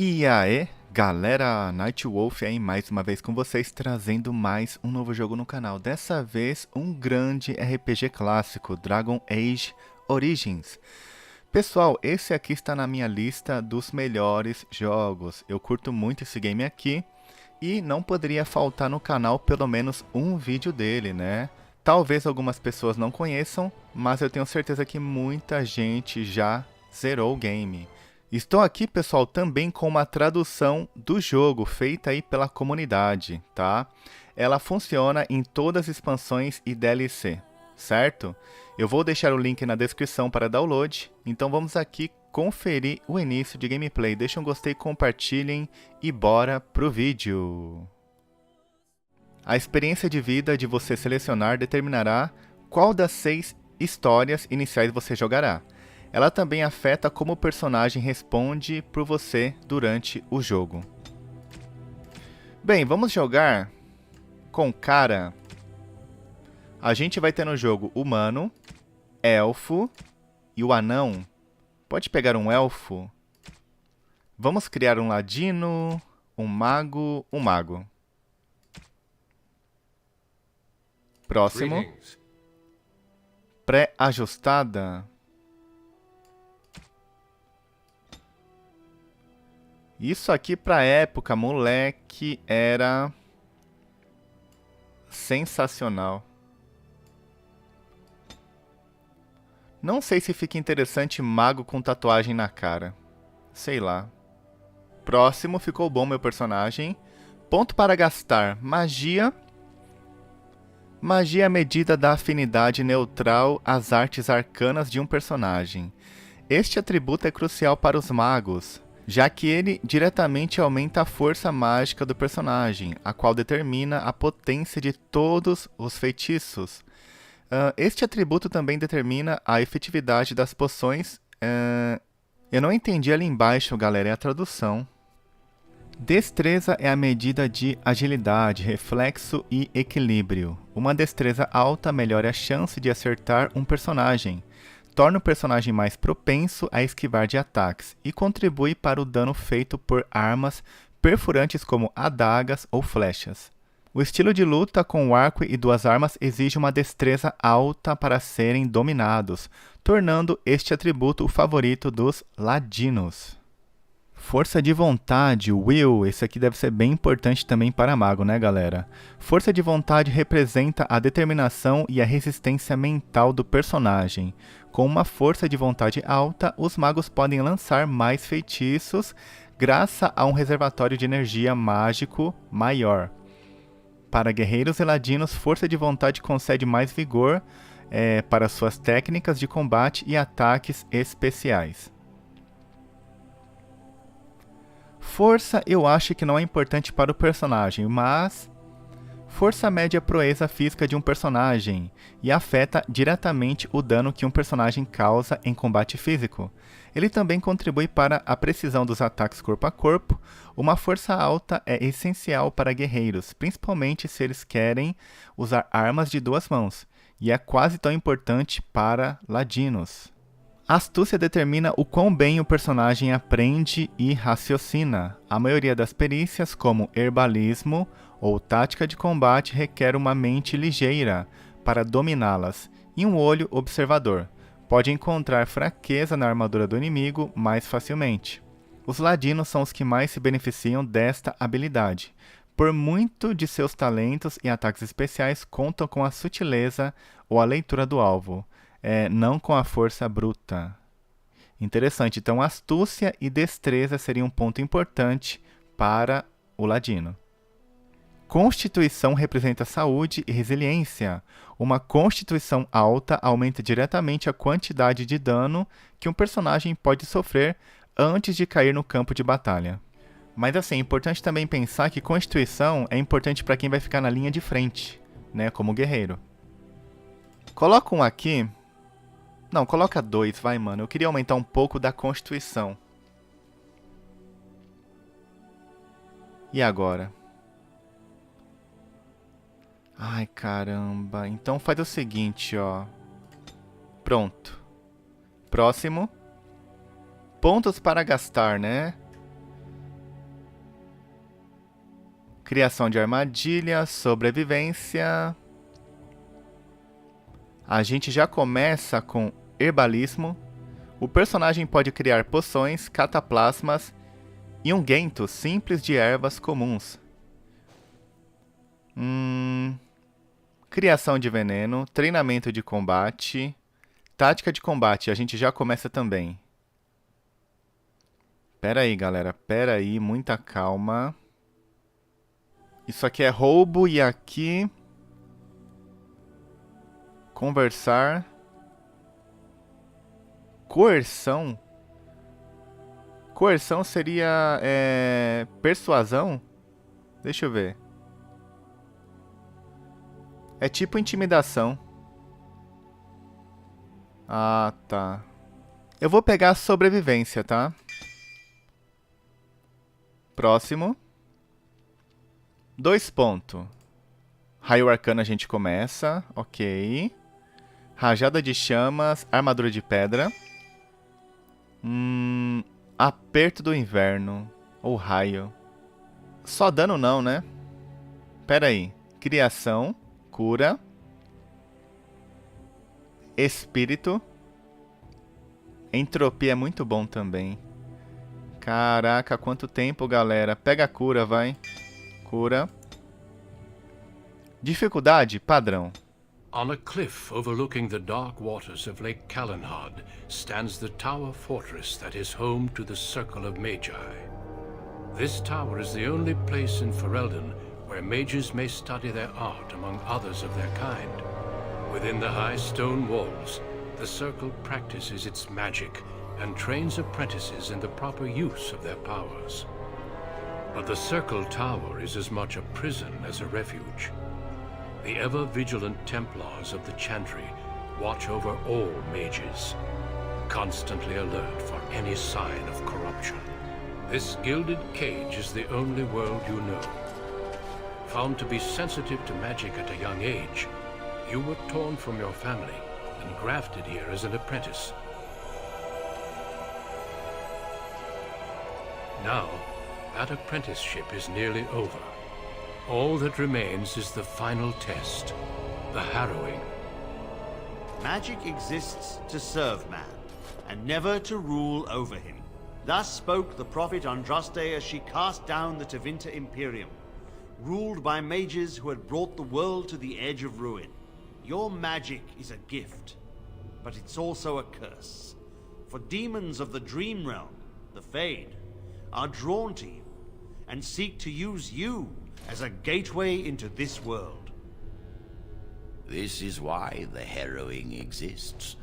E aí, galera, Nightwolf aí mais uma vez com vocês, trazendo mais um novo jogo no canal. Dessa vez, um grande RPG clássico, Dragon Age Origins. Pessoal, esse aqui está na minha lista dos melhores jogos. Eu curto muito esse game aqui e não poderia faltar no canal pelo menos um vídeo dele, né? Talvez algumas pessoas não conheçam, mas eu tenho certeza que muita gente já zerou o game. Estou aqui, pessoal, também com uma tradução do jogo feita aí pela comunidade, tá? Ela funciona em todas as expansões e DLC, certo? Eu vou deixar o link na descrição para download, então vamos aqui conferir o início de gameplay. Deixem um gostei, compartilhem e bora pro vídeo! A experiência de vida de você selecionar determinará qual das 6 histórias iniciais você jogará. Ela também afeta como o personagem responde por você durante o jogo. Bem, vamos jogar com cara. A gente vai ter no jogo humano, elfo e o anão. Pode pegar um elfo. Vamos criar um ladino, um mago, um mago. Próximo. Pré-ajustada. Isso aqui pra época, moleque, era sensacional. Não sei se fica interessante mago com tatuagem na cara. Sei lá. Próximo, ficou bom meu personagem. Ponto para gastar. Magia. Magia é a medida da afinidade neutral às artes arcanas de um personagem. Este atributo é crucial para os magos, já que ele diretamente aumenta a força mágica do personagem, a qual determina a potência de todos os feitiços. Este atributo também determina a efetividade das poções. Eu não entendi ali embaixo, galera, é a tradução. Destreza é a medida de agilidade, reflexo e equilíbrio. Uma destreza alta melhora a chance de acertar um personagem, torna o personagem mais propenso a esquivar de ataques e contribui para o dano feito por armas perfurantes como adagas ou flechas. O estilo de luta com o arco e 2 armas exige uma destreza alta para serem dominados, tornando este atributo o favorito dos ladinos. Força de vontade, will, esse aqui deve ser bem importante também para mago, né, galera? Força de vontade representa a determinação e a resistência mental do personagem. Com uma força de vontade alta, os magos podem lançar mais feitiços graças a um reservatório de energia mágico maior. Para guerreiros e ladinos, força de vontade concede mais vigor para suas técnicas de combate e ataques especiais. Força eu acho que não é importante para o personagem, mas força mede a proeza física de um personagem e afeta diretamente o dano que um personagem causa em combate físico. Ele também contribui para a precisão dos ataques corpo a corpo. Uma força alta é essencial para guerreiros, principalmente se eles querem usar armas de 2 mãos, e é quase tão importante para ladinos. Astúcia determina o quão bem o personagem aprende e raciocina. A maioria das perícias, como herbalismo ou tática de combate, requer uma mente ligeira para dominá-las e um olho observador. Pode encontrar fraqueza na armadura do inimigo mais facilmente. Os ladinos são os que mais se beneficiam desta habilidade. Por muito de seus talentos e ataques especiais contam com a sutileza ou a leitura do alvo. Não com a força bruta. Interessante, então astúcia e destreza seriam um ponto importante para o ladino. Constituição representa saúde e resiliência. Uma constituição alta aumenta diretamente a quantidade de dano que um personagem pode sofrer antes de cair no campo de batalha. Mas assim, é importante também pensar que constituição é importante para quem vai ficar na linha de frente, né, como guerreiro. Coloca um aqui. Não, coloca 2, vai, mano. Eu queria aumentar um pouco da constituição. E agora? Ai, caramba. Então faz o seguinte, ó. Pronto. Próximo. Pontos para gastar, né? Criação de armadilha, sobrevivência. A gente já começa com herbalismo. O personagem pode criar poções, cataplasmas e ungüentos simples de ervas comuns. Criação de veneno, treinamento de combate, tática de combate, a gente já começa também. Pera aí, galera, pera aí, muita calma. Isso aqui é roubo e aqui... Conversar. Coerção. Coerção seria persuasão? Deixa eu ver. É tipo intimidação. Ah, tá. Eu vou pegar a sobrevivência, tá? Próximo. 2 pontos. Raio arcano a gente começa. Ok. Rajada de chamas. Armadura de pedra. Aperto do inverno. Ou raio. Só dano não, né? Pera aí. Criação. Cura. Espírito. Entropia é muito bom também. Caraca, quanto tempo, galera. Pega a cura, vai. Cura. Dificuldade, padrão. On a cliff overlooking the dark waters of Lake Calenhad stands the tower fortress that is home to the Circle of Magi. This tower is the only place in Ferelden where mages may study their art among others of their kind. Within the high stone walls, the Circle practices its magic and trains apprentices in the proper use of their powers. But the Circle Tower is as much a prison as a refuge. The ever-vigilant Templars of the Chantry watch over all mages, constantly alert for any sign of corruption. This gilded cage is the only world you know. Found to be sensitive to magic at a young age, you were torn from your family and grafted here as an apprentice. Now, that apprenticeship is nearly over. All that remains is the final test, the harrowing. Magic exists to serve man, and never to rule over him. Thus spoke the prophet Andraste as she cast down the Tevinter Imperium, ruled by mages who had brought the world to the edge of ruin. Your magic is a gift, but it's also a curse. For demons of the dream realm, the Fade, are drawn to you, and seek to use you as a gateway into this world. This is why the harrowing exists.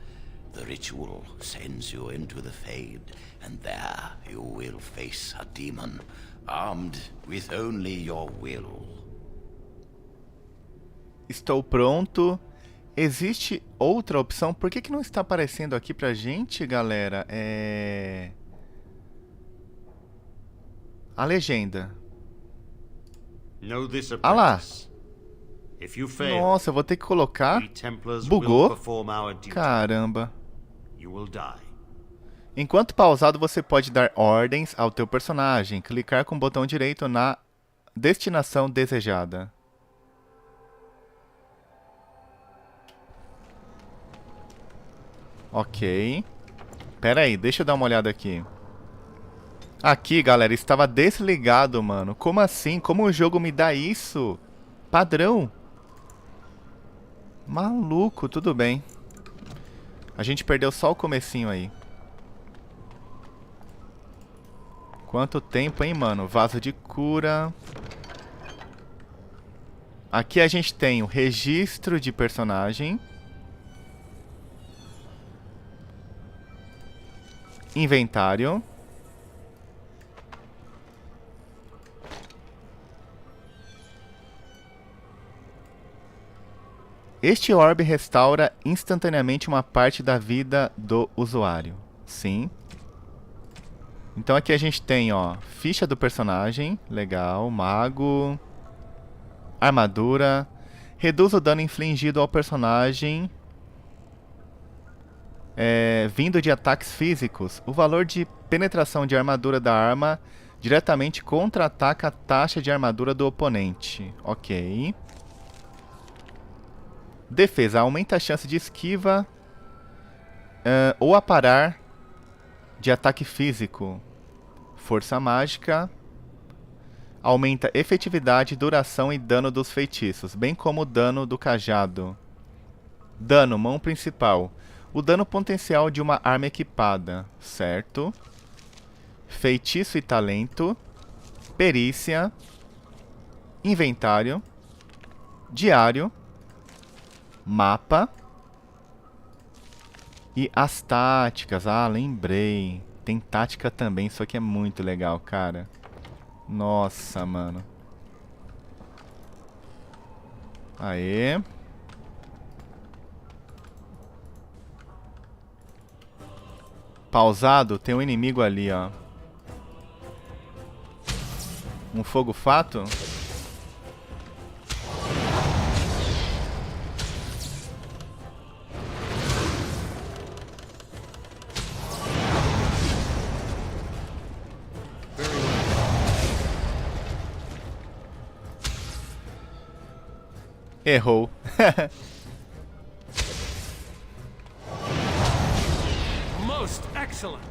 The ritual sends you into the Fade, and there you will face a demon, armed with only your will. Estou pronto. Existe outra opção? Por que não está aparecendo aqui pra gente, galera? A legenda. Ah lá. Nossa, eu vou ter que colocar. Bugou. Caramba. Enquanto pausado, você pode dar ordens ao teu personagem. Clicar com o botão direito na destinação desejada. Ok. Pera aí, deixa eu dar uma olhada aqui. Aqui, galera, estava desligado, mano. Como assim? Como o jogo me dá isso? Padrão. Maluco, tudo bem. A gente perdeu só o comecinho aí. Quanto tempo, hein, mano? Vaso de cura. Aqui a gente tem o registro de personagem. Inventário. Este orbe restaura instantaneamente uma parte da vida do usuário. Sim. Então aqui a gente tem, ó, ficha do personagem. Legal. Mago. Armadura. Reduz o dano infligido ao personagem vindo de ataques físicos. O valor de penetração de armadura da arma Diretamente contra-ataca a taxa de armadura do oponente. Ok. Defesa. Aumenta a chance de esquiva ou aparar de ataque físico. Força mágica. Aumenta efetividade, duração e dano dos feitiços, bem como o dano do cajado. Dano, mão principal. O dano potencial de uma arma equipada. Certo. Feitiço e talento. Perícia. Inventário. Diário. Mapa. E as táticas. Ah, lembrei. Tem tática também. Isso aqui é muito legal, cara. Nossa, mano. Aê. Pausado. Tem um inimigo ali, ó. Um fogo fato? Errou. Most excellent.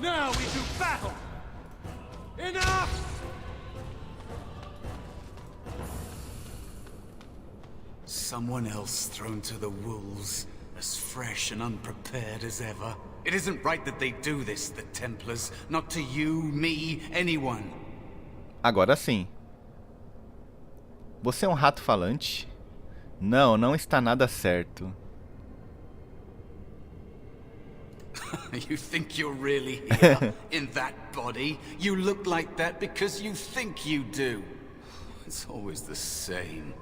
Now we do battle. Enough! Someone else thrown to the wolves, as fresh and unprepared as ever. It isn't right that they do this, the Templars. Not to you, me, anyone. Agora sim. Você é um rato falante? Não, não está nada certo. You think you're really here, in that body? You look like that because you think you do. It's always the same.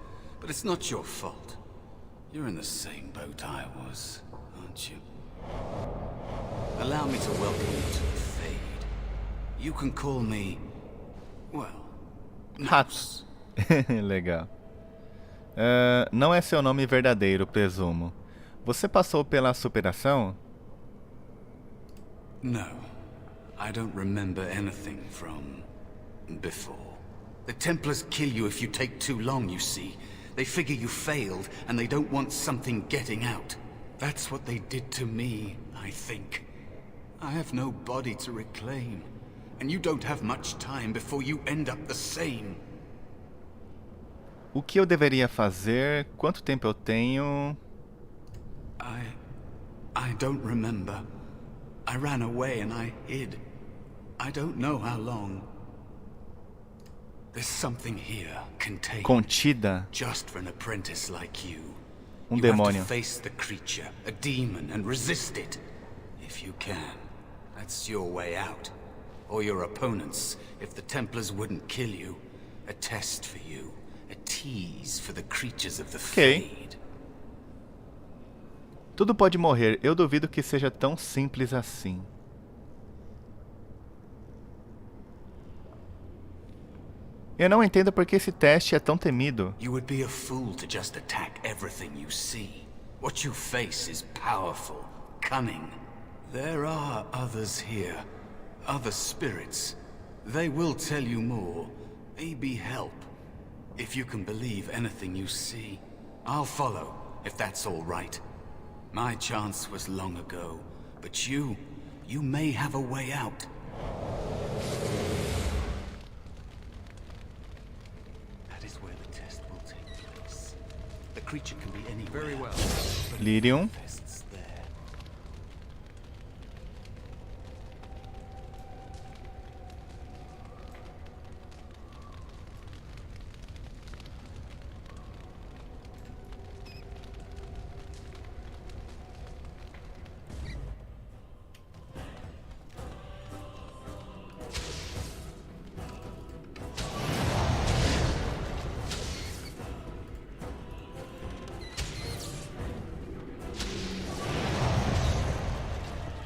But it's not your fault. You're in the same boat I was, aren't you? Allow me to welcome you to the Fade. You can call me... well... Ratos. Legal. Não é seu nome verdadeiro, presumo. Você passou pela superação? No. I don't remember anything from... before. The Templars kill you if you take too long, you see. They figure you failed, and they don't want something getting out. That's what they did to me, I think. I have no body to reclaim. And you don't have much time before you end up the same. O que eu deveria fazer? Quanto tempo eu tenho? I don't remember. I ran away and I hid. I don't know how long. There's something here contained. Contida. Just for an apprentice like you. Demônio. You have to face the creature, a demon, and resist it. If you can. That's your way out. Or your opponents, if the Templars wouldn't kill you. A test for you. A tease for the creatures of the Fade. Tudo pode morrer. Eu duvido que seja tão simples assim. Eu não entendo por que esse teste é tão temido. You would be a fool to just attack everything you see. What you face is powerful, cunning. There are others here. Other spirits. They will tell you more. Maybe help. If you can believe anything you see. I'll follow, if that's all right. My chance was long ago. But you may have a way out. That is where the test will take place. The creature can be anywhere. Very well. Lyrium. Manifests there.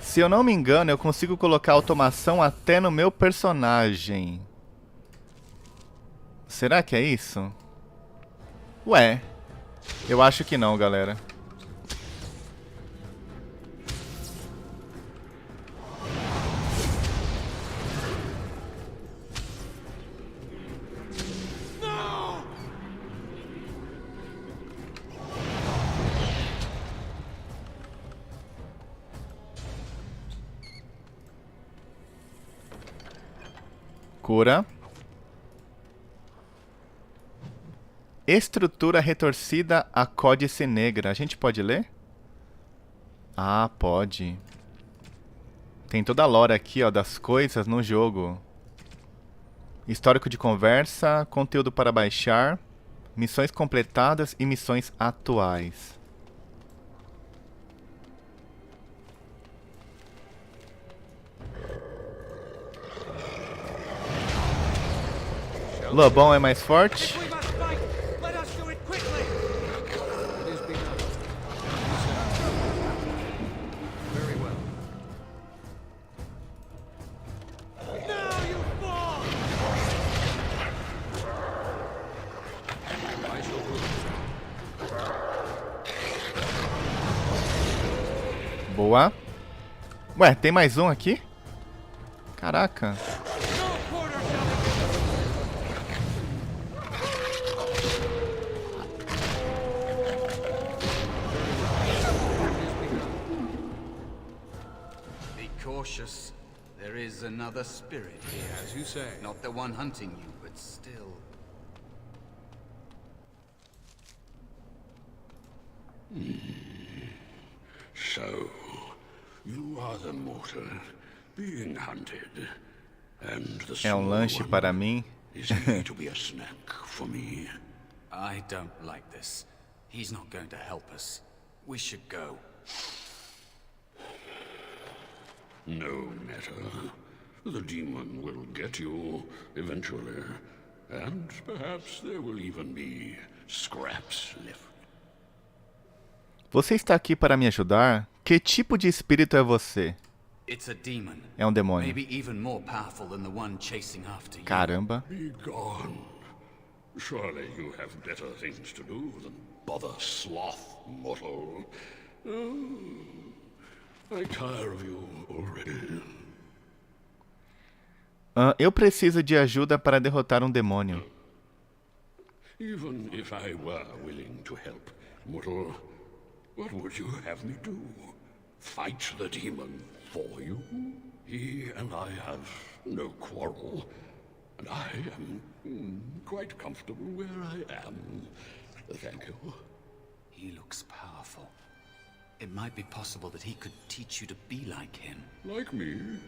Se eu não me engano, eu consigo colocar automação até no meu personagem. Será que é isso? Ué, eu acho que não, galera. Cura. Estrutura retorcida a códice negra. A gente pode ler? Ah, pode. Tem toda a lore aqui, ó, das coisas no jogo. Histórico de conversa, conteúdo para baixar, missões completadas e missões atuais. Lobão é mais forte? We must fight. Let us do it quickly. It is begun. Very well. Now you fall. I shall rule. Boa. Ué, tem mais um aqui? Caraca. No quarter shall be given. Be cautious. There is another spirit here. As you say. Not the one hunting you, but still. So, you are the mortal being hunted, and the É um small lanche one para mim. is he to be a snack for me? I don't like this. He's not going to help us. We should go. No matter. The demon will get you eventually, and perhaps there will even be scraps left. Você está aqui para me ajudar? Que tipo de espírito é você? It's a demon. É um demônio. Maybe even more powerful than the one chasing after you. Caramba. Be gone. Surely you have better things to do than bother sloth, mortal. I tire of you already. Eu preciso de ajuda para derrotar um demônio. Even if I were willing to help, mortal, what would you have me do? Fight the demon for you? He and I have no quarrel, and I am quite comfortable where I am. Thank you. He looks powerful. It might be possible that he could teach you to be like him. Like me?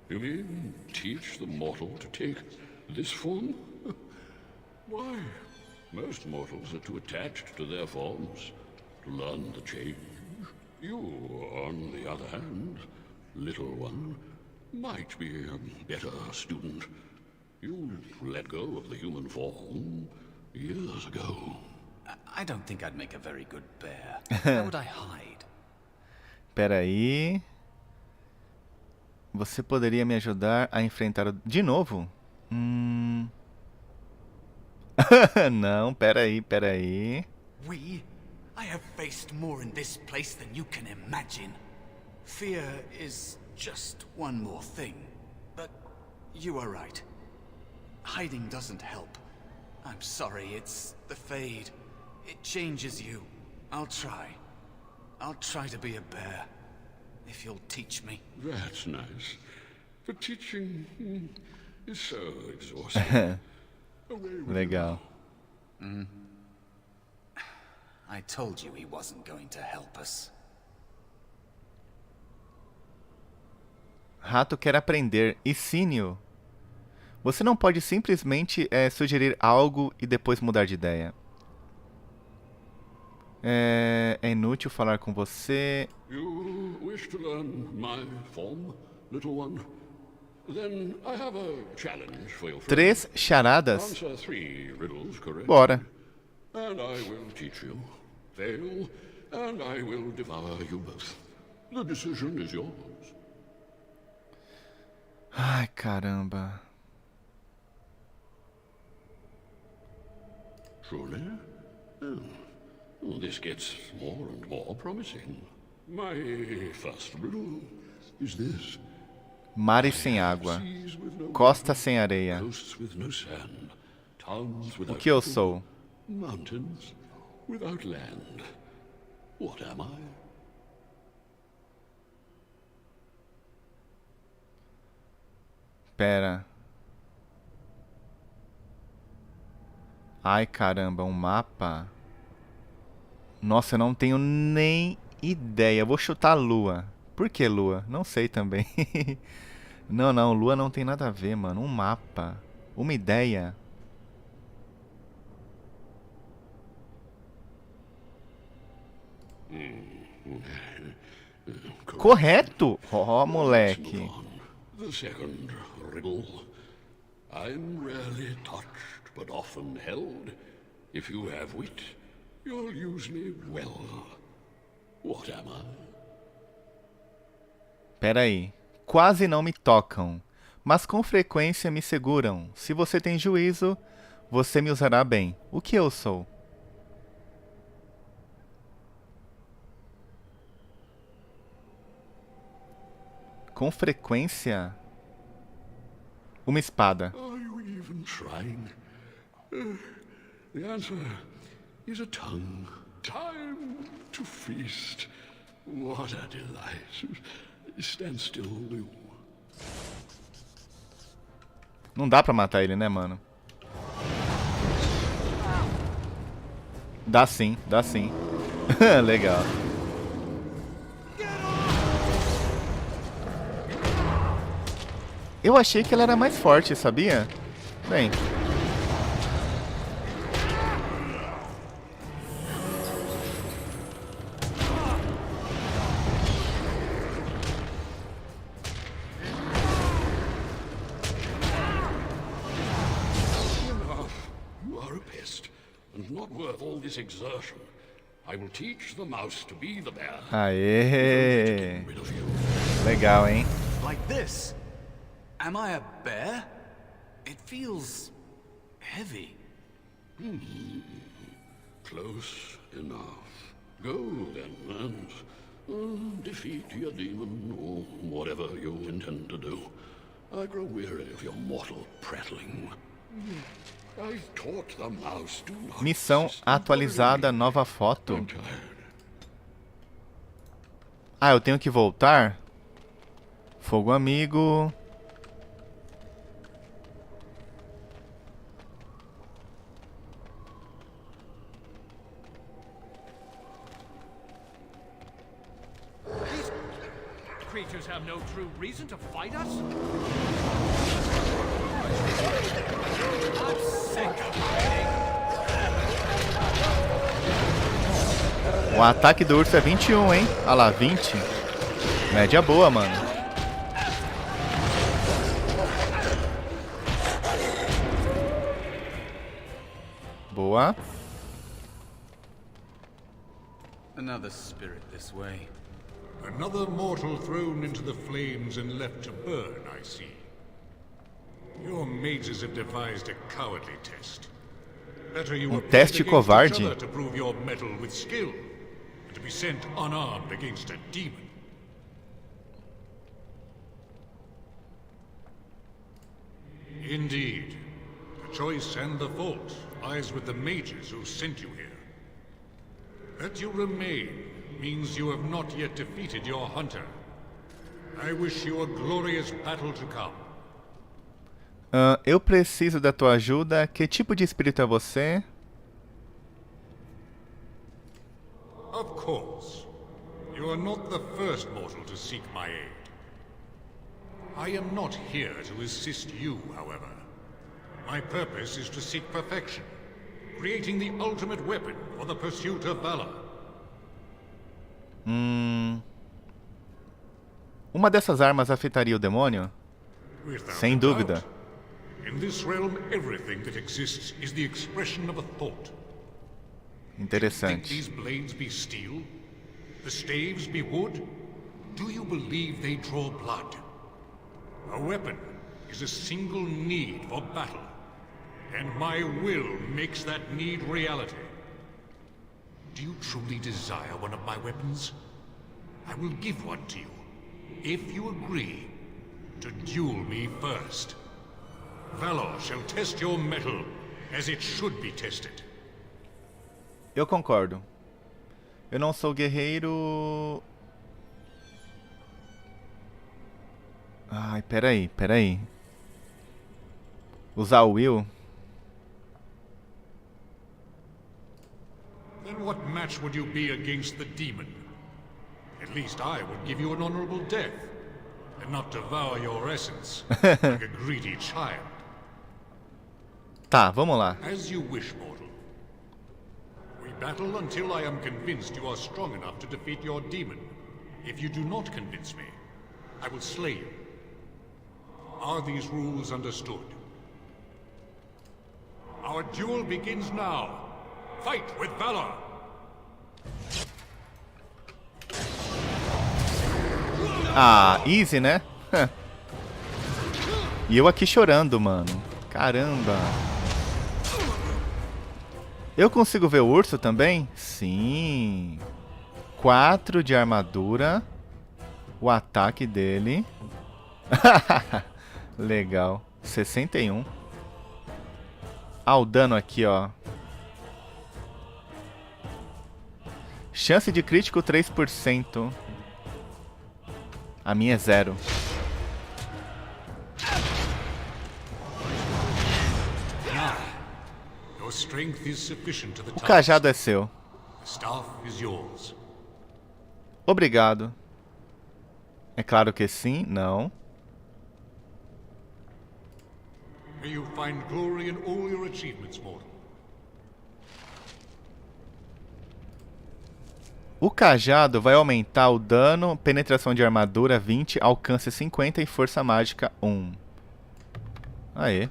You mean teach the mortal to take this form? Why? Most mortals are too attached to their forms to learn the change. You, on the other hand, little one, might be a better student. You let go of the human form years ago. I don't think I'd make a very good bear. How would I hide? Pera aí. Você poderia me ajudar a enfrentar o... De novo? Não, pera aí. We? I have faced more in this place than you can imagine. Fear is just one more thing. But you are right. Hiding doesn't help. I'm sorry, it's the Fade. It changes you. I'll try. I'll try to be a bear. If you'll teach me. That's nice. But teaching is so exhausting. Away with Legal. I told you he wasn't going to help us. Rato quer aprender. Ensine-o. Você não pode simplesmente sugerir algo e depois mudar de ideia. É inútil falar com você. You wish to learn my form, little one? Then I have a challenge for your friend. 3 charadas? Answer 3 riddles correctly. Bora. And I will teach you. Fail, and I will devour you both. The decision is yours. Ai, caramba. Truly? Oh, this gets more and more promising. My first riddle is this. Mares sem água. Seas with no Costa sem areia. coasts with no sand. Towns O without que eu people, sou? mountains without land. What am I? Pera. Ai, caramba, um mapa. Nossa, eu não tenho nem ideia. Eu vou chutar lua. Por que lua? Não sei também. Não, não, lua não tem nada a ver, mano. Um mapa. Uma ideia. Correto! Ó, moleque. The second riddle. I'm rarely touched, but often held. If you have wit, you'll use me well. What am I? Pera aí. Quase não me tocam, mas com frequência me seguram. Se você tem juízo, você me usará bem. O que eu sou? Com frequência? Uma espada. Are you even trying? The answer is a tongue. Time to feast. What a delight. Stand still, you. Não dá pra matar ele, né, mano? Dá sim, dá sim. Legal. Eu achei que ela era mais forte, sabia? Bem. You are a pest, and not worth all this exertion. I will teach the mouse to be the bear. Aê! Rid of you. Legal, hein? Like this? Am I a bear? It feels heavy. Close enough. Go then, and defeat your demon, or whatever you intend to do. I grow weary of your mortal prattling. I've taught the mouse to not Missão resist and atualizada, worry. nova foto. I'm tired. Ah, eu tenho que voltar? Fogo amigo. Creatures have no true reason to fight us? I'm sick of fighting. O ataque do urso é 21, hein? Olha lá, 20. Média boa, mano. Boa. Another spirit this way. Another mortal thrown into the flames and left to burn, I see. Your mages have devised a cowardly test. Better you were teste pitted against covarde? each other to prove your mettle with skill, and to be sent unarmed against a demon. Indeed. The choice and the fault lies with the mages who sent you here. That you remain means you have not yet defeated your hunter. I wish you a glorious battle to come. Eu preciso da tua ajuda. Que tipo de espírito é você? Of course. You are not the first mortal to seek my aid. I am not here to assist you, however. My purpose is to seek perfection, creating the ultimate weapon for the pursuit of valor. Uma dessas armas afetaria o demônio? Without Sem a dúvida. doubt. In this realm, everything that exists is the expression of a thought. Think Interessante. these blades be steel? The staves be wood? Do you believe they draw blood? A weapon is a single need for battle, and my will makes that need reality. Do you truly desire one of my weapons? I will give one to you, if you agree to duel me first. Valor shall test your mettle as it should be tested. Eu concordo. Eu não sou guerreiro. Ai, peraí. Usar o Will? what match would you be against the demon? At least I would give you an honorable death, and not devour your essence like a greedy child. Tá, vamos lá. As you wish, mortal. We battle until I am convinced you are strong enough to defeat your demon. If you do not convince me, I will slay you. Are these rules understood? Our duel begins now. Fight with valor! Ah, easy, né? E eu aqui chorando, mano. Caramba. Eu consigo ver o urso também? Sim. 4 de armadura. O ataque dele. Legal. 61. Ah, o dano aqui, ó. Chance de crítico 3%. A minha é 0. O cajado é seu. Obrigado. É claro que sim, não. May you find glory in all your achievements, mortal. O cajado vai aumentar o dano, penetração de armadura 20, alcance 50 e força mágica 1. Aê.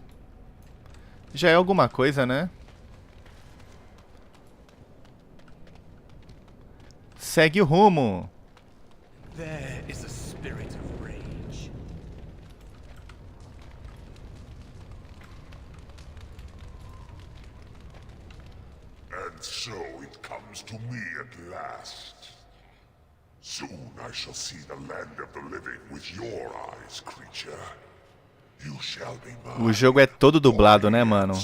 Já é alguma coisa, né? Segue o rumo. There is a spirit of rage. And so it comes to me at last. Soon I shall see the land of the living with your eyes, creature. You shall be mine. O jogo é todo dublado, né, mano?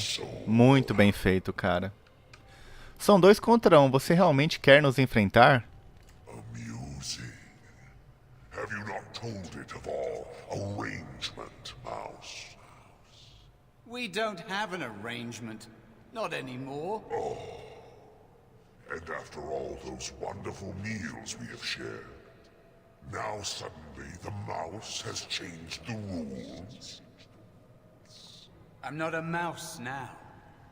Muito bem feito, cara. São 2 contra 1. Você realmente quer nos enfrentar? Amusing. Have you not told it of all arrangement, mouse? We don't have an arrangement. Not anymore. And after all those wonderful meals we have shared, now suddenly the mouse has changed the rules? I'm not a mouse now,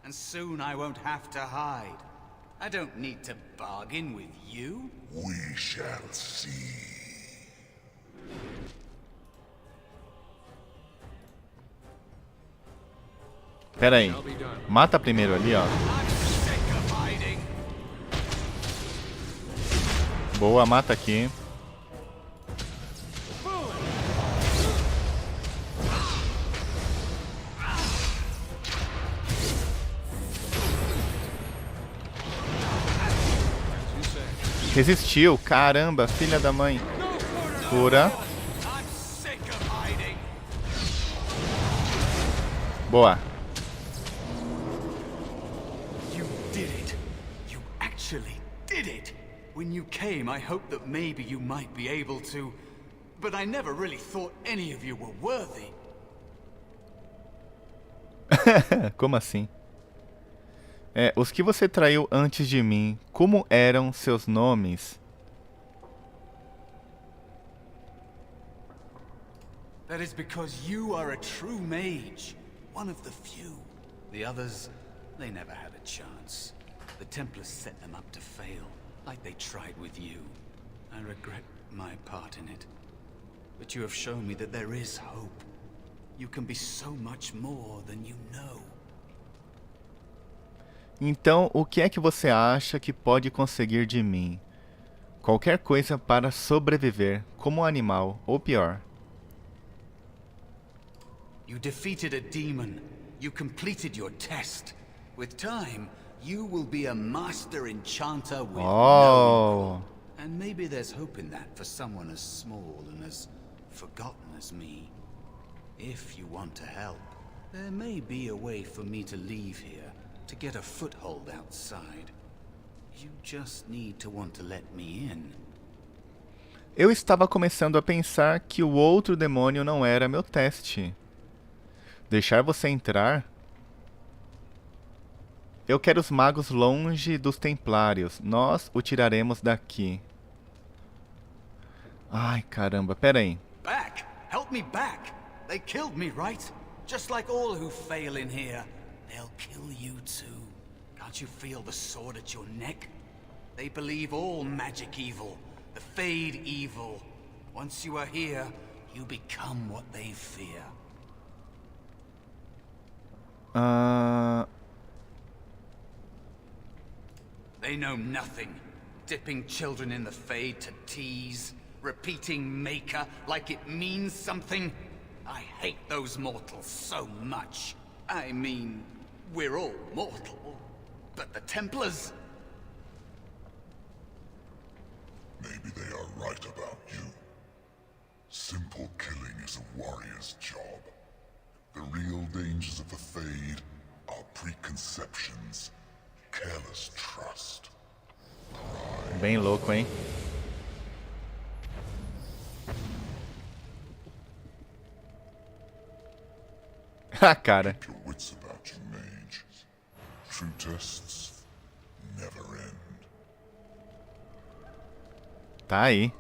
and soon I won't have to hide. I don't need to bargain with you. We shall see. Pera aí. Mata primeiro ali, ó. Boa, mata aqui. Resistiu, caramba, filha da mãe. Cura. Boa. You did it. You actually did it. When you came, I hoped that maybe you might be able to, but I never really thought any of you were worthy. Como assim? Os que você traiu antes de mim, como eram seus nomes? That is because you are a true mage, one of the few. The others, they never had a chance. The Templars set them up to fail, like they tried with you. I regret my part in it. But you have shown me that there is hope. You can be so much more than you know. Então, o que é que você acha que pode conseguir de mim? Qualquer coisa para sobreviver, como um animal, ou pior. You defeated a demon. You completed your test. With time, you will be a master enchanter with no equal. And maybe there's hope in that for someone as small and as forgotten as me. If you want to help, there may be a way for me to leave here, to get a foothold outside. You just need to want to let me in. Eu estava começando a pensar que o outro demônio não era meu teste. Deixar você entrar? Eu quero os magos longe dos templários. Nós o tiraremos daqui. Ai, caramba, pera aí. Back! Help me back! They killed me, right? Just like all who fail in here. They'll kill you too. Can't you feel the sword at your neck? They believe all magic evil, the Fade evil. Once you are here, you become what they fear. They know nothing. Dipping children in the Fade to tease. Repeating Maker like it means something. I hate those mortals so much. I mean, we're all mortal. But the Templars... Maybe they are right about you. Simple killing is a warrior's job. The real dangers of the Fade are preconceptions, careless trust, pride. Bem louco, hein? Ah, cara. Keep your wits about you, mage. True tests never end. Tá aí.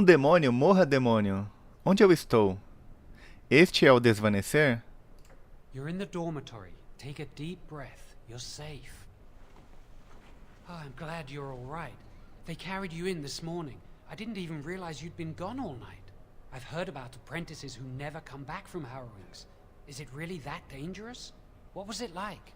Demônio, morra demônio. Onde eu estou? Este é o desvanecer? You're in the dormitory. Take a deep breath. You're safe. Oh, I'm glad you're all right. They carried you in this morning. I didn't even realize you'd been gone all night. I've heard about apprentices who never come back from harrowings. Is it really that dangerous? What was it like?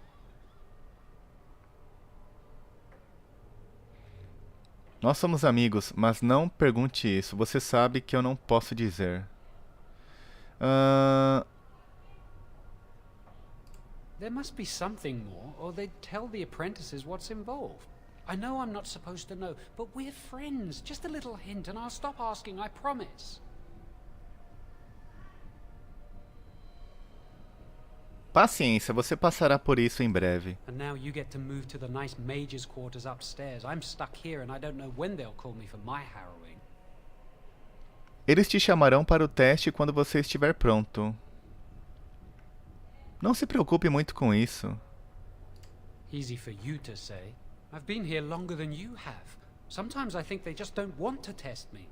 Nós somos amigos, mas não pergunte isso. Você sabe que eu não posso dizer. There must be something more, or they'd tell the apprentices what's involved. I know I'm not supposed to know, but we're friends. Just a little hint and I'll stop asking, I promise. Paciência, você passará por isso em breve. And now you get to move to the nice mage's quarters upstairs. I'm stuck here and I don't know when they'll call me for my harrowing. Eles te chamarão para o teste quando você estiver pronto. Não se preocupe muito com isso. Easy for you to say. I've been here longer than you have. Sometimes I think they just don't want to test me.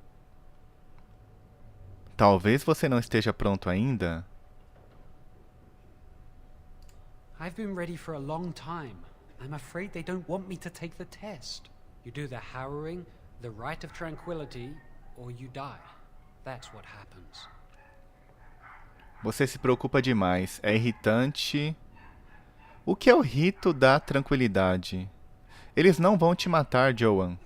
Talvez você não esteja pronto ainda. I've been ready for a long time. I'm afraid they don't want me to take the test. You do the harrowing, the rite of tranquility, or you die. That's what happens. Você se preocupa demais. É irritante. O que é o rito da tranquilidade? Eles não vão te matar, Joan.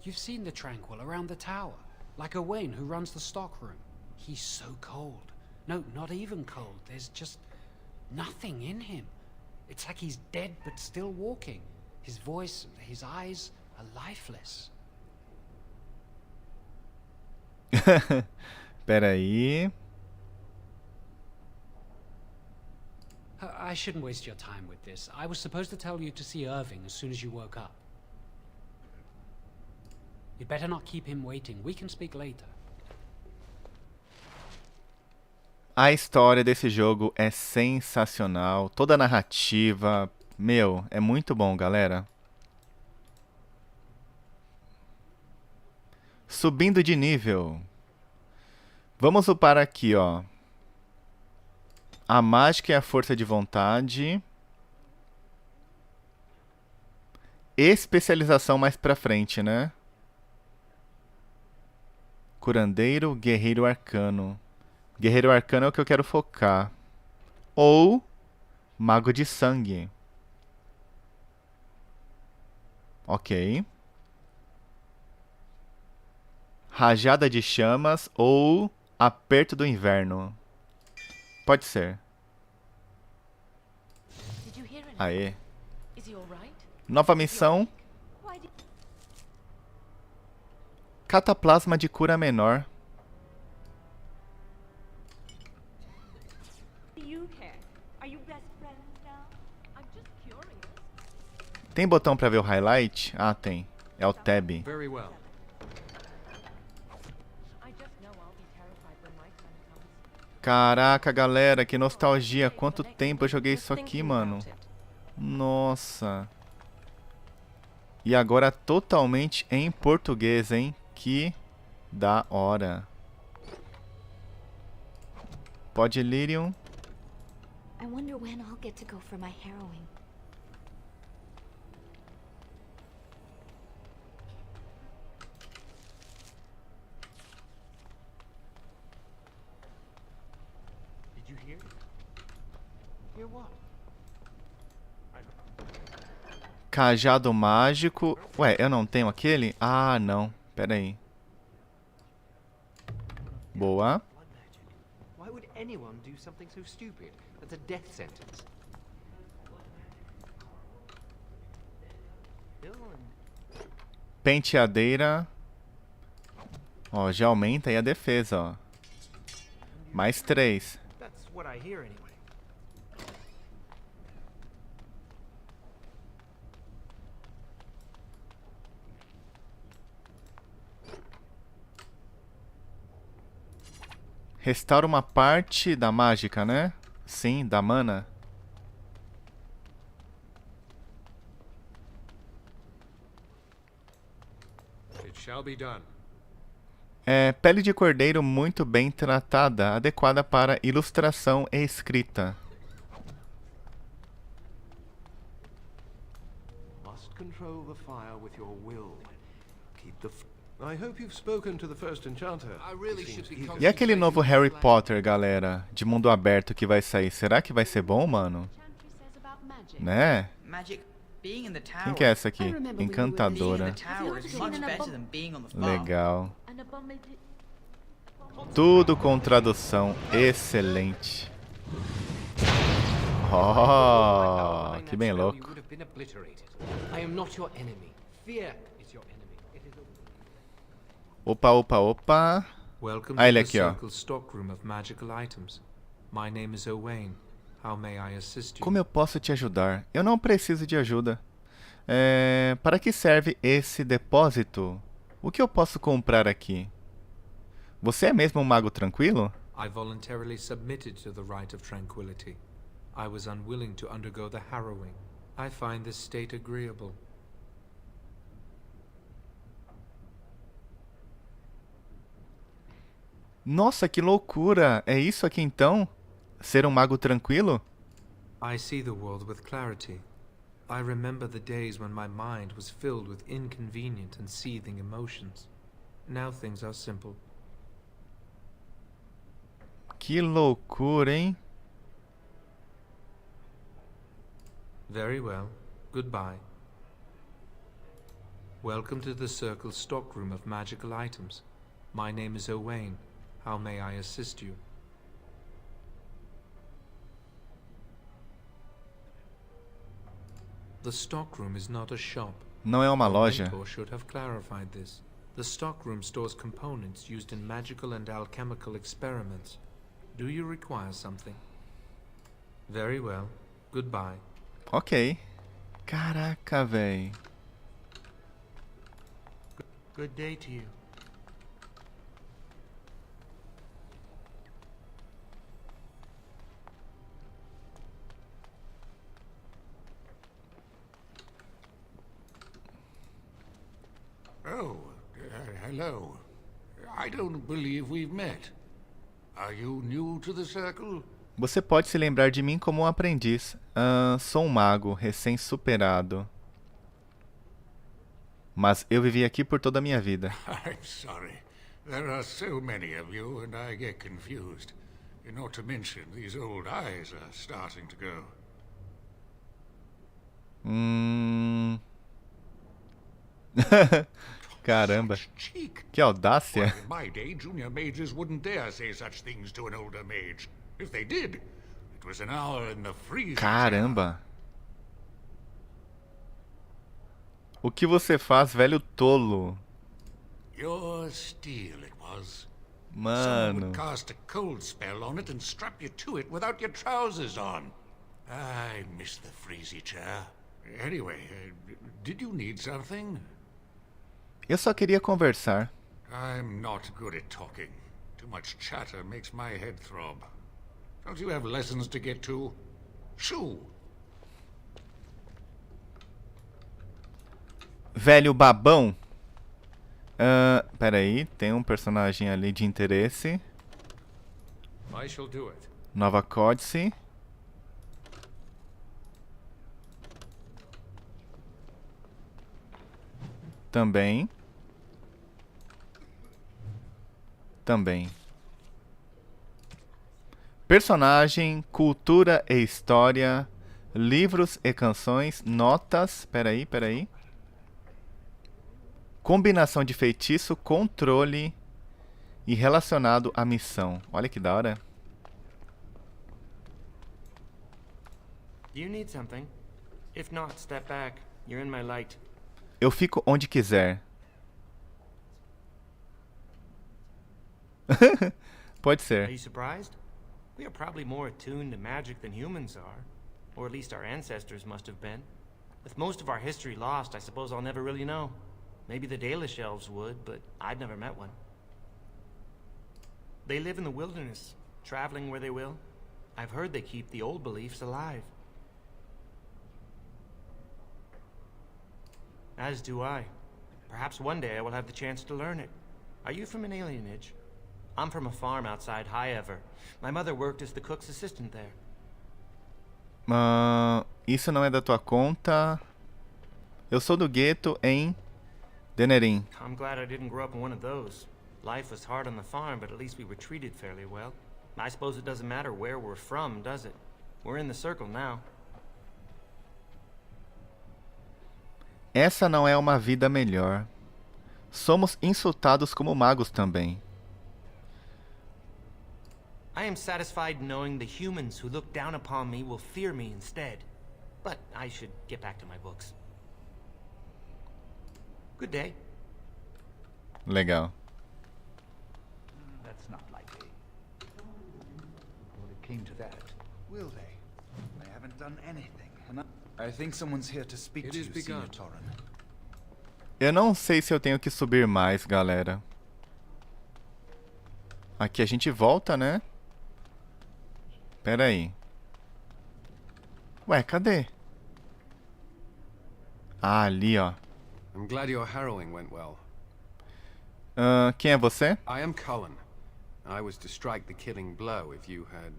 You've seen the Tranquil around the tower. Like Owain who runs the stockroom. He's so cold. No, not even cold. There's just nothing in him. It's like he's dead but still walking. His voice, his eyes are lifeless. Peraí. I shouldn't waste your time with this. I was supposed to tell you to see Irving as soon as you woke up. You'd better not keep him waiting. We can speak later. A história desse jogo é sensacional. Toda a narrativa. Meu, é muito bom, galera. Subindo de nível. Vamos upar aqui, ó. A mágica e a força de vontade. Especialização mais pra frente, né? Curandeiro, guerreiro arcano. Guerreiro arcano é o que eu quero focar. Ou mago de sangue. Ok. Rajada de chamas ou aperto do inverno. Pode ser. Aê. Nova missão. Cataplasma de cura menor. Tem botão pra ver o highlight? Ah, tem. É o tab. Very well. Caraca, galera, que nostalgia. Quanto tempo eu joguei isso aqui, mano. Nossa. E agora totalmente em português, hein? Que da hora. Pode, Lyrium. I wonder when I'll get to go for my harrowing. Did you hear? Hear what? Cajado mágico. Ué, eu não tenho aquele? Ah, não. Pera aí. Boa. Why would anyone do something so stupid? That's a death sentence. Penteadeira. Ó, já aumenta aí a defesa, ó. Mais 3. That's what I hear anyway. Restaura uma parte da mágica, né? Sim, da mana. It shall be done. É, pele de cordeiro muito bem tratada, adequada para ilustração e escrita. Must control the fire with your will. Keep the I hope you've spoken to the first enchanter. I really should be E aquele novo Harry Potter, galera, de mundo aberto que vai sair, será que vai ser bom, mano? Né? Quem que é essa aqui? Encantadora. Legal. Tudo com tradução excelente. Oh, que bem louco. I am not your enemy. Fear is your enemy. It is a... Opa, opa, opa. Ah, ele aqui, ó. Como eu posso te ajudar? Eu não preciso de ajuda. Para que serve esse depósito? O que eu posso comprar aqui? Você é mesmo um mago tranquilo? I voluntarily submitted to the rite of tranquility. I was unwilling to undergo the harrowing. I find this state agreeable. Nossa, que loucura! É isso aqui então? Ser um mago tranquilo? I see the world with clarity. I remember the days when my mind was filled with inconvenient and seething emotions. Now things are simple. Que loucura, hein? Very well. Goodbye. Welcome to the Circle's stockroom of magical items. My name is Owain. How may I assist you? The stockroom is not a shop. Não é uma loja. Your mentor should have clarified this. The stockroom stores components used in magical and alchemical experiments. Do you require something? Very well. Goodbye. Ok. Caraca, véi. Good day to you. Oh, hello. I don't believe we've met. Are you new to the circle? Você pode se lembrar de mim como um aprendiz. Sou um mago, recém-superado. Mas eu vivi aqui por toda a minha vida. I'm sorry. There are so many of you and I get confused. Not to mention, these old eyes are starting to go. Caramba. Que audácia. In my day, junior mages wouldn't dare say such things to an older mage. If they did, it was an hour in the freezer. Caramba. O que você faz, velho tolo? Your steel it was. Mano. Someone would cast a cold spell on it and strap you to it without your trousers on. I miss the freezy chair. Anyway, did you need something? Eu só queria conversar. I'm not good at talking. Too much chatter makes my head throb. Don't you have lessons to get to? Shoo! Velho babão. Peraí, tem um personagem ali de interesse. I shall do it. Nova códice. Também. Personagem, cultura e história, livros e canções, notas. Peraí. Combinação de feitiço, controle e relacionado à missão. Olha que da hora. Do you need something? If not, step back. You're in my light. Eu fico onde quiser. Pode ser. Are you surprised? We are probably more attuned to magic than humans are. Or at least our ancestors must have been. With most of our history lost, I suppose I'll never really know. Maybe the Dalish elves would, but I've never met one. They live in the wilderness, traveling where they will. I've heard they keep the old beliefs alive. As do I. Perhaps one day I will have the chance to learn it. Are you from an alienage? I'm from a farm outside Highever. My mother worked as the cook's assistant there. Isso não é da tua conta. Eu sou do gueto em Denerim. I'm glad I didn't grow up in one of those. Life was hard on the farm, but at least we were treated fairly well. I suppose it doesn't matter where we're from, does it? We're in the circle now. Essa não é uma vida melhor. Somos insultados como magos também. I am satisfied knowing the humans who look down upon me will fear me instead. But I should get back to my books. Good day. Legal. That's not likely. Well, it came to that. Will they? They haven't done anything. And I think someone's here to speak to you, Sr. Torren. Eu não sei se eu tenho que subir mais, galera. Aqui a gente volta, né? Pera aí. Ué, cadê? Ah, ali, ó. I'm glad your harrowing went well. Quem é você? I am Cullen. I was to strike the killing blow if you had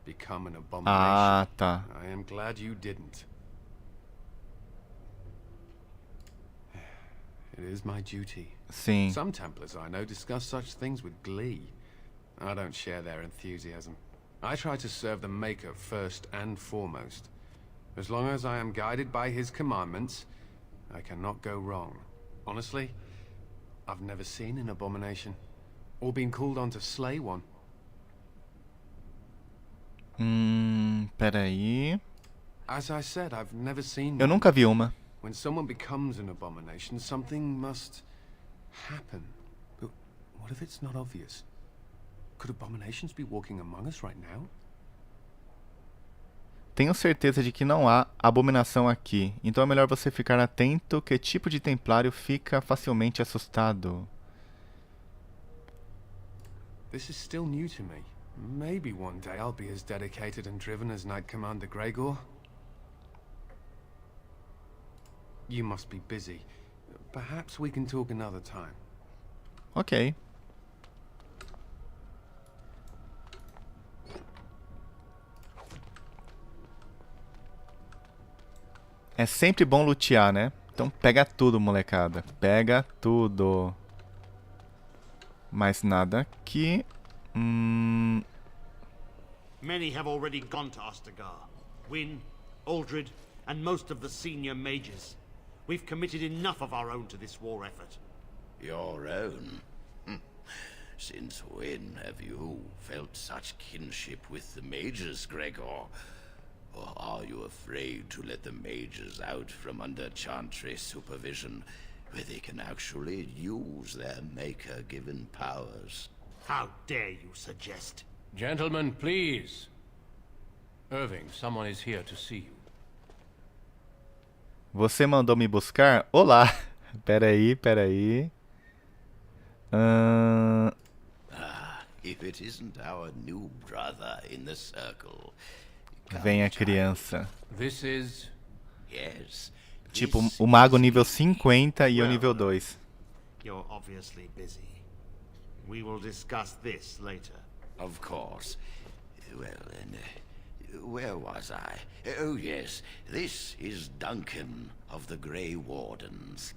become an abomination. Ah, tá. I am glad you didn't. It is my duty. Sim. Some Templars I know discuss such things with glee. I don't share their enthusiasm. I try to serve the Maker first and foremost. As long as I am guided by his commandments, I cannot go wrong. Honestly, I've never seen an abomination, or been called on to slay one. Peraí. As I said, I've never seen Eu one. nunca vi uma. When someone becomes an abomination, something must happen. But what if it's not obvious? Could abominations be walking among us right now? Tenho certeza de que não há abominação aqui, então é melhor você ficar atento que tipo de templário fica facilmente assustado. This is still new to me. Maybe one day I'll be as dedicated and driven as Knight Commander Gregor. You must be busy. Perhaps we can talk another time. Ok. É sempre bom lutear, né? Então pega tudo, molecada. Pega tudo. Mais nada aqui. Many have already gone to Ostagar. Wynne, Aldred, and most of the senior mages. We've committed enough of our own to this war effort. Your own? Since when have you felt such kinship with the mages, Gregor? Or are you afraid to let the mages out from under Chantry's supervision, where they can actually use their Maker-given powers? How dare you suggest? Gentlemen, please. Irving, someone is here to see you. Você mandou me buscar? Olá. Peraí. If it isn't our new brother in the circle. Vem a criança. This is... Yes. Tipo, o mago nível 50 e eu nível 2. You're obviously busy. We will discuss this later. Of course. Well, then, where was I? Oh, yes. This is Duncan of the Grey Wardens.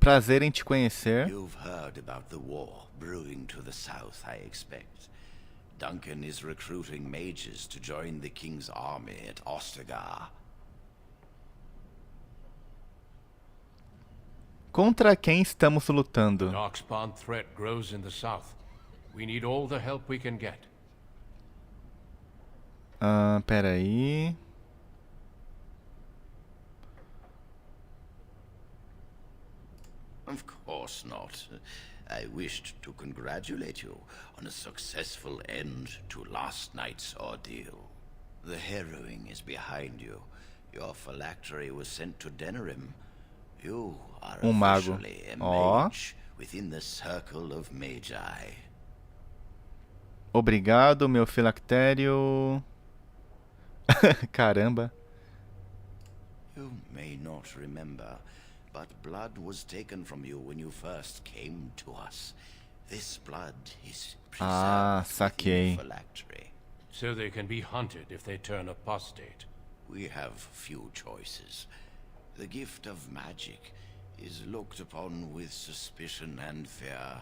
Prazer em te conhecer. You've heard about the war brewing to the south, I expect. Duncan is recruiting mages to join the king's army at Ostagar. Contra quem estamos lutando? The darkspawn threat grows in the south. We need all the help we can get. Pera aí. Of course not. I wished to congratulate you on a successful end to last night's ordeal. The harrowing is behind you. Your phylactery was sent to Denerim. You are mago. officially a mage within the circle of magi. Obrigado, meu filactério. Caramba. You may not remember, but blood was taken from you when you first came to us. This blood is preserved within the phylactery. So they can be hunted if they turn apostate. We have few choices. The gift of magic is looked upon with suspicion and fear.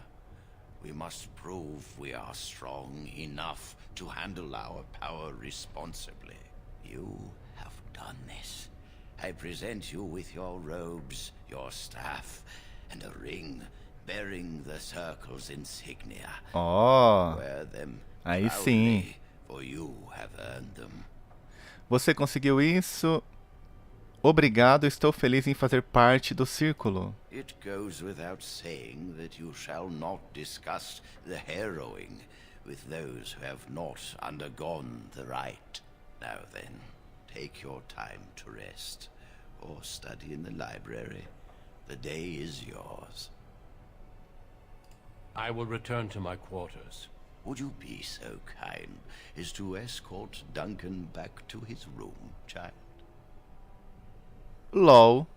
We must prove we are strong enough to handle our power responsibly. You have done this. I present you with your robes, your staff, and a ring bearing the circle's insignia. Wear them aí sim. proudly, for you have earned them. Você conseguiu isso? Obrigado, estou feliz em fazer parte do círculo. It goes without saying that you shall not discuss the harrowing with those who have not undergone the rite. Now then, take your time to rest, or study in the library. The day is yours. I will return to my quarters. Would you be so kind as to escort Duncan back to his room, child? LOL.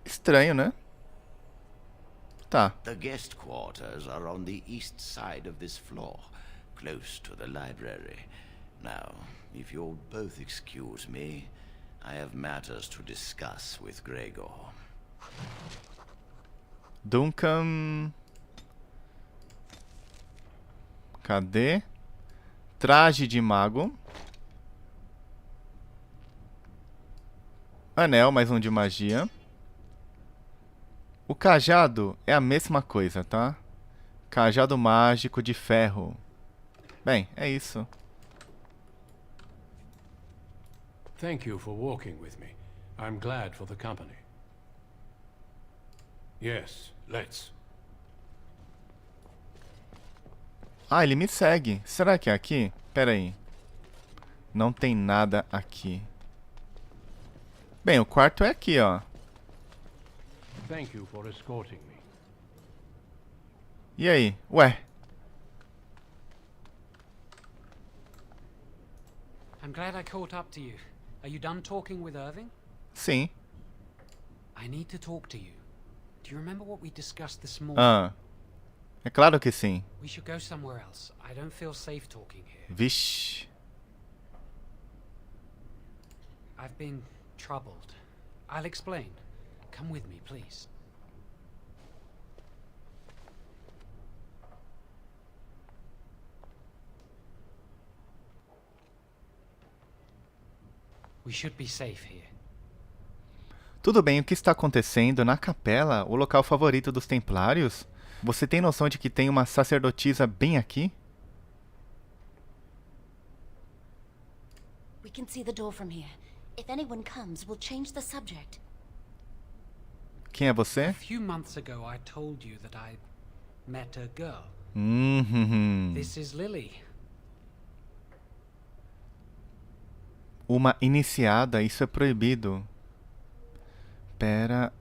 Estranho, né? Tá. The guest quarters are on the east side of this floor, close to the library. Now, if you'll both excuse me, I have matters to discuss with Gregor. Duncan... Cadê? Traje de mago. Anel, mais um de magia. O cajado é a mesma coisa, tá? Cajado mágico de ferro. Bem, é isso. Thank you for walking with me. I'm glad for the company. Yes, let's. Ah, ele me segue. Será que é aqui? Pera aí. Não tem nada aqui. Bem, o quarto é aqui, ó. Thank you for escorting me. E aí? Ué? I'm glad I caught up to you. Are you done talking with Irving? Sim. I need to talk to you. Do you remember what we discussed this morning? Ah. É claro que sim. We should go somewhere else. I don't feel safe talking here. Vixe. I've been troubled. I'll explain. Come with me, please. We should be safe here. Tudo bem, o que está acontecendo na capela, o local favorito dos templários? Você tem noção de que tem uma sacerdotisa bem aqui? We can see the door from here. If anyone comes, we'll change the subject. Quem é você? A few months ago I told you that I met a girl. This is Lily. Uma iniciada, isso é proibido. Pera.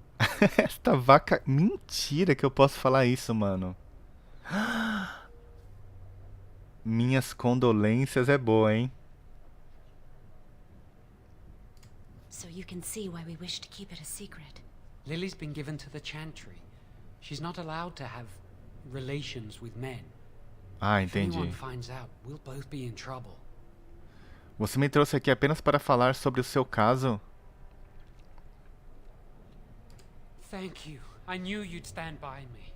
Esta vaca... Mentira que eu posso falar isso, mano. Minhas condolências é boa, hein? So you can see why we wish to keep it a secret. Lily's been given to the Chantry. She's not allowed to have relations with men. Ah, If anyone entendi. finds out, we'll both be in trouble. Você me trouxe aqui apenas para falar sobre o seu caso? Thank you. I knew you'd stand by me.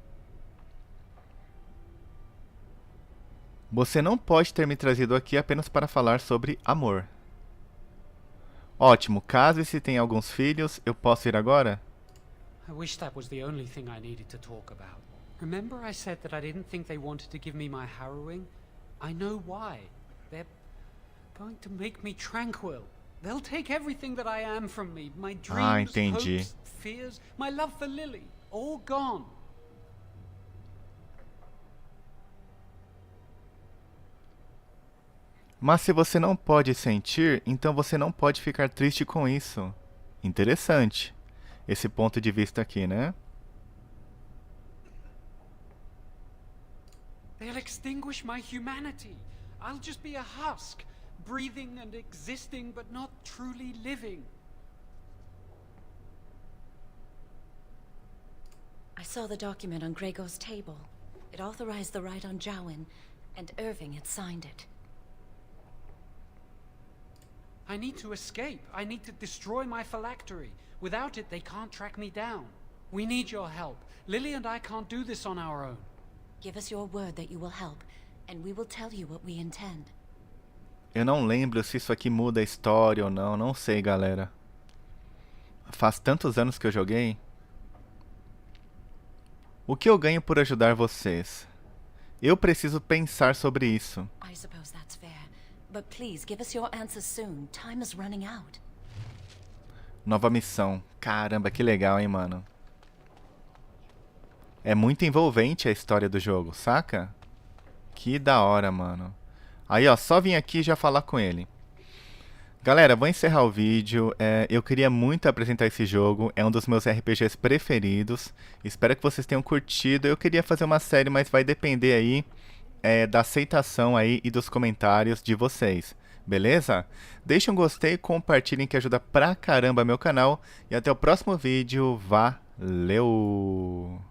Você não pode ter me trazido aqui apenas para falar sobre amor. Ótimo. Case-se, tem alguns filhos. Eu posso ir agora? I wish that was the only thing I needed to talk about. Remember I said that I didn't think they wanted to give me my harrowing? I know why. They're going to make me tranquil. They'll take everything that I am from me. My dreams, entendi. hopes, fears, my love for Lily. All gone. Mas se você não pode sentir, então você não pode ficar triste com isso. Interessante. Esse ponto de vista aqui, né? They'll extinguish my humanity. I'll just be a husk, breathing and existing, but not truly living. I saw the document on Grego's table. It authorized the right on Jowen, and Irving had signed it. I need to escape. I need to destroy my phylactery. Without it, they can't track me down. We need your help. Lily and I can't do this on our own. Give us your word that you will help, and we will tell you what we intend. Eu não lembro se isso aqui muda a história ou não. Não sei, galera. Faz tantos anos que eu joguei. O que eu ganho por ajudar vocês? Eu preciso pensar sobre isso. I suppose that's fair. But please, give us your answers soon. Time is running out. Nova missão. Caramba, que legal, hein, mano. É muito envolvente a história do jogo, saca? Que da hora, mano. Aí, ó, só vim aqui já falar com ele. Galera, vou encerrar o vídeo. Eu queria muito apresentar esse jogo. É um dos meus RPGs preferidos. Espero que vocês tenham curtido. Eu queria fazer uma série, mas vai depender aí da aceitação aí e dos comentários de vocês. Beleza? Deixem um gostei, compartilhem que ajuda pra caramba meu canal. E até o próximo vídeo. Valeu!